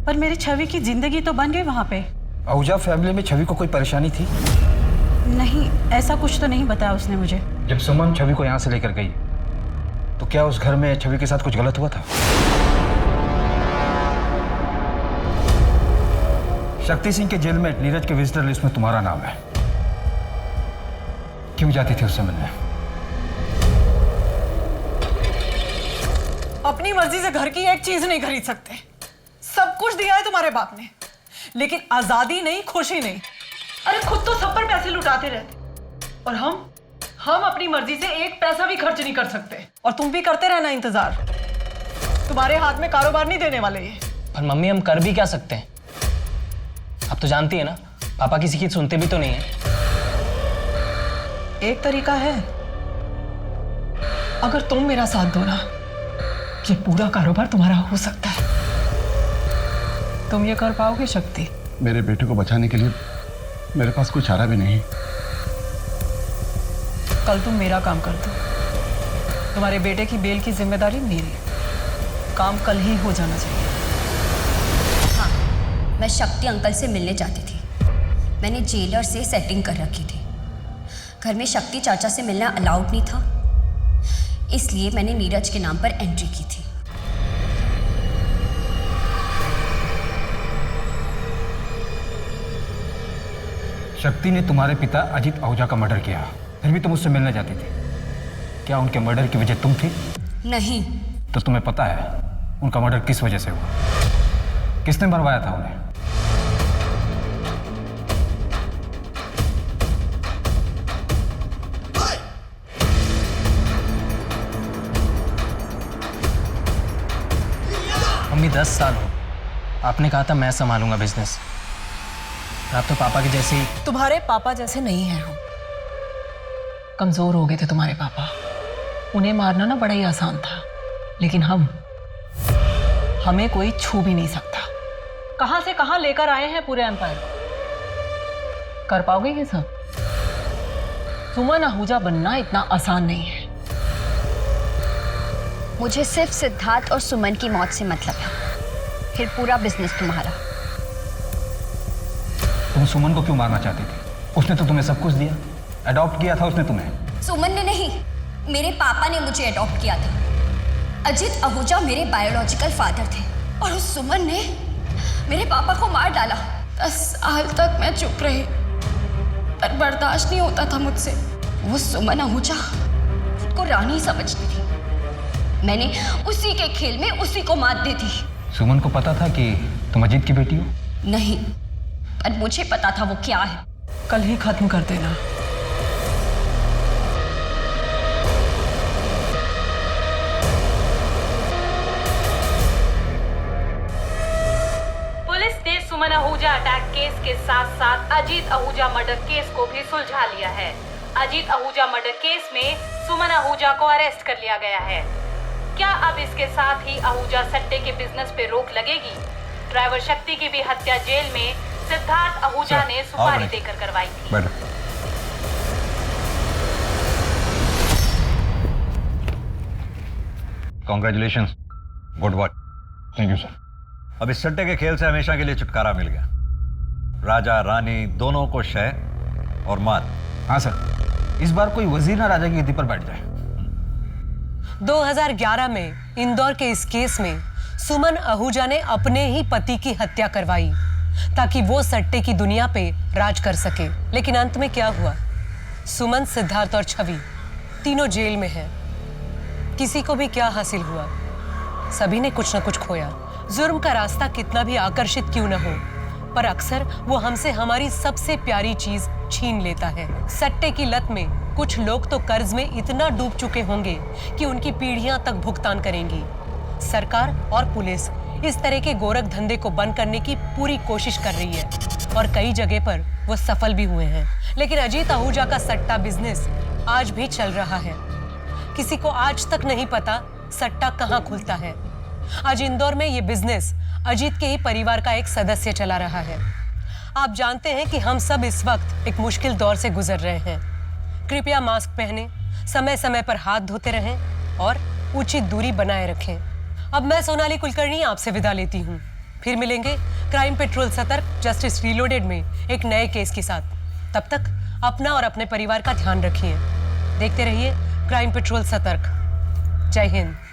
पर मेरी छवि की जिंदगी तो बन गई वहाँ पे। आहूजा फैमिली में छवि को कोई परेशानी थी? नहीं, ऐसा कुछ तो नहीं बताया उसने मुझे। जब सुमन छवि को यहाँ से लेकर गई तो क्या उस घर में छवि के साथ कुछ गलत हुआ था? शक्ति सिंह के जेल में नीरज के विजिटर लिस्ट में तुम्हारा नाम है। क्यों जाती थी उससे मिलने? अपनी मर्जी से घर की एक चीज नहीं खरीद सकते। सब कुछ दिया है तुम्हारे बाप ने, लेकिन आजादी नहीं, खुशी नहीं। अरे खुद तो सब पर पैसे लुटाते रहते, और हम अपनी मर्जी से एक पैसा भी खर्च नहीं कर सकते। और तुम भी करते रहना इंतजार। तुम्हारे हाथ में कारोबार नहीं देने वाले ये। पर मम्मी, हम कर भी क्या सकते हैं? आप तो जानती है ना, पापा किसी की सुनते भी तो नहीं है। एक तरीका है, अगर तुम मेरा साथ दो ना, ये पूरा कारोबार तुम्हारा हो सकता है। तुम ये कर पाओगे शक्ति? मेरे बेटे को बचाने के लिए मेरे पास कोई चारा भी नहीं। कल तुम मेरा काम कर दो, तुम्हारे बेटे की बेल की जिम्मेदारी मेरी। काम कल ही हो जाना चाहिए। हाँ, मैं शक्ति अंकल से मिलने जाती थी। मैंने जेलर से सेटिंग कर रखी थी। घर में शक्ति चाचा से मिलना अलाउड नहीं था, इसलिए मैंने नीरज के नाम पर एंट्री की थी। शक्ति ने तुम्हारे पिता अजीत आहूजा का मर्डर किया, फिर भी तुम उससे मिलने जाती थी। क्या उनके मर्डर की वजह तुम थी? नहीं। तो तुम्हें पता है उनका मर्डर किस वजह से हुआ? किसने मरवाया था उन्हें? मम्मी 10 साल हो, आपने कहा था मैं संभालूंगा बिजनेस। आप तो पापा के जैसे ही। तुम्हारे पापा जैसे नहीं हैं हम। कमजोर हो गए थे तुम्हारे पापा, उन्हें मारना ना बड़ा ही आसान था, लेकिन हमें कोई छू भी नहीं सकता। कहां से कहां लेकर आए हैं पूरे एम्पायर। कर पाओगे ये सब? सुमन आहूजा बनना इतना आसान नहीं है। मुझे सिर्फ सिद्धार्थ और सुमन की मौत से मतलब है, फिर पूरा बिजनेस तुम्हारा। तुम सुमन को क्यों मारना चाहती थी? उसने तो तुम्हें सब कुछ दिया, अडॉप्ट किया था उसने तुम्हें। सुमन ने नहीं, मेरे पापा ने मुझे अडॉप्ट किया था। अजीत आहूजा मेरे बायोलॉजिकल फादर थे और उस सुमन ने मेरे पापा को मार डाला। 10 साल तक मैं चुप रही, पर बर्दाश्त नहीं होता था मुझसे। वो सुमन आहूजा खुद को रानी समझती थी, मैंने उसी के खेल में उसी को मात दी थी। सुमन को पता था कि तुम अजीत की बेटी हो? नहीं, पर मुझे पता था वो क्या है। कल ही खत्म कर देना। पुलिस ने सुमन आहूजा अटैक केस के साथ साथ अजीत आहूजा मर्डर केस को भी सुलझा लिया है। अजीत आहूजा मर्डर केस में सुमन आहूजा को अरेस्ट कर लिया गया है। क्या अब इसके साथ ही आहूजा सट्टे के बिजनेस पे रोक लगेगी? ड्राइवर शक्ति की भी हत्या जेल में सिद्धार्थ आहूजा ने सुपारी देकर करवाई थी। Congratulations, good work. Thank you sir. अब इस सट्टे के खेल से हमेशा के लिए छुटकारा मिल गया। राजा रानी दोनों को शह और मात। हाँ सर, इस बार कोई वजीर ना राजा की गद्दी पर बैठ जाए। 2011 में इंदौर के इस केस में सुमन आहूजा ने अपने ही पति की हत्या करवाई ताकि वो सट्टे की दुनिया पे राज कर सके। लेकिन अंत में क्या हुआ? सुमन, सिद्धार्थ और छवि तीनों जेल में हैं। किसी को भी क्या हासिल हुआ? सभी ने कुछ न कुछ खोया। जुर्म का रास्ता कितना भी आकर्षित क्यों न हो, पर अक्सर वो हमसे हमारी सबसे प्यारी चीज छीन लेता है। सट्टे की लत में कुछ लोग तो कर्ज में इतना डूब चुके होंगे कि उनकी पीढ़ियां तक भुगतान करेंगी। सरकार और पुलिस इस तरह के गोरख धंधे को बंद करने की पूरी कोशिश कर रही है और कई जगह पर वो सफल भी हुए हैं। लेकिन अजीत आहूजा का सट्टा बिजनेस आज भी चल रहा है। किसी को आज तक नहीं पता सट्टा कहाँ खुलता है। आज इंदौर में ये बिजनेस अजीत के ही परिवार का एक सदस्य चला रहा है। आप जानते हैं कि हम सब इस वक्त एक मुश्किल दौर से गुजर रहे हैं। कृपया मास्क पहनें, समय समय पर हाथ धोते रहें और उचित दूरी बनाए रखें। अब मैं सोनाली कुलकर्णी आपसे विदा लेती हूँ। फिर मिलेंगे क्राइम पेट्रोल सतर्क जस्टिस रीलोडेड में एक नए केस के साथ। तब तक अपना और अपने परिवार का ध्यान रखिए। देखते रहिए क्राइम पेट्रोल सतर्क। जय हिंद।